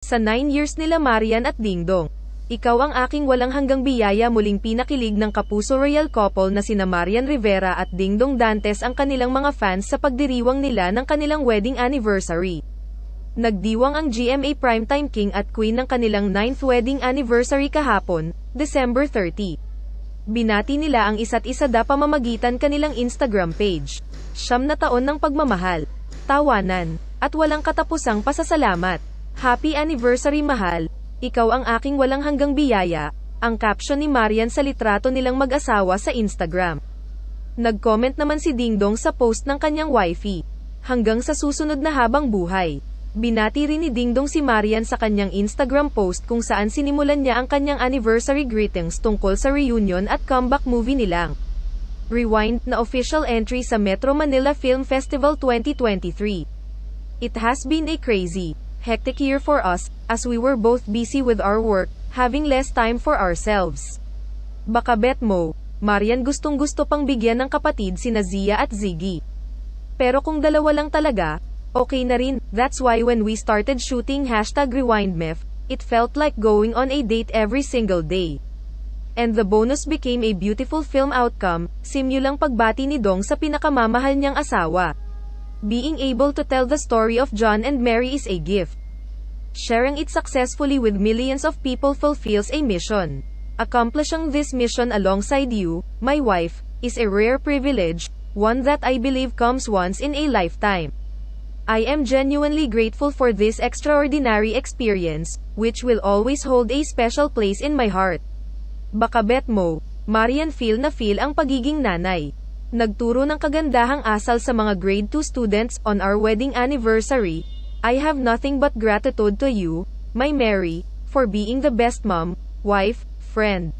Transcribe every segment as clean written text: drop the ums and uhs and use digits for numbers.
Sa 9 years nila Marian at Dingdong, ikaw ang aking walang hanggang biyaya. Muling pinakilig ng kapuso royal couple na sina Marian Rivera at Dingdong Dantes ang kanilang mga fans sa pagdiriwang nila ng kanilang wedding anniversary. Nagdiwang ang GMA Primetime King at Queen ng kanilang 9th wedding anniversary kahapon, December 30. Binati nila ang isa't isa sa pamamagitan kanilang Instagram page. 9 na taon ng pagmamahal, tawanan, at walang katapusang pasasalamat. Happy anniversary mahal, ikaw ang aking walang hanggang biyaya, ang caption ni Marian sa litrato nilang mag-asawa sa Instagram. Nag-comment naman si Dingdong sa post ng kanyang wifey. Hanggang sa susunod na habang buhay. Binati rin ni Dingdong si Marian sa kanyang Instagram post kung saan sinimulan niya ang kanyang anniversary greetings tungkol sa reunion at comeback movie nilang Rewind na official entry sa Metro Manila Film Festival 2023. It has been a crazy, hectic year for us, as we were both busy with our work, having less time for ourselves. Baka bet mo, Marian gustong-gusto pang bigyan ng kapatid sina Zia at Ziggy. Pero kung dalawa lang talaga, okay na rin. That's why when we started shooting #RewindMef, it felt like going on a date every single day. And the bonus became a beautiful film outcome, simulang pagbati ni Dong sa pinakamamahal niyang asawa. Being able to tell the story of John and Mary is a gift. Sharing it successfully with millions of people fulfills a mission. Accomplishing this mission alongside you, my wife, is a rare privilege, one that I believe comes once in a lifetime. I am genuinely grateful for this extraordinary experience, which will always hold a special place in my heart. Baka bet mo, Marian feel ang pagiging nanay. Nagturo ng kagandahang asal sa mga grade 2 students on our wedding anniversary. I have nothing but gratitude to you, my Mary, for being the best mom, wife, friend,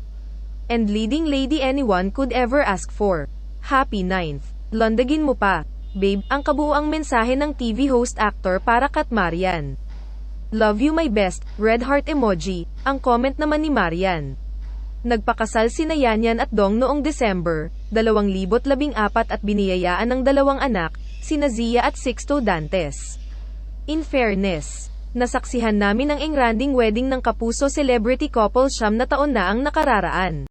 and leading lady anyone could ever ask for. Happy 9th. Landagin mo pa, babe, ang kabuuang mensahe ng TV host actor para kat Marian. Love you my best, red heart emoji, ang comment naman ni Marian. Nagpakasal sina Yanyan at Dong noong December 2014 at biniyayaan ng 2 anak, sina Zia at Sixto Dantes. In fairness, nasaksihan namin ang engranding wedding ng kapuso celebrity couple 9 na taon na ang nakararaan.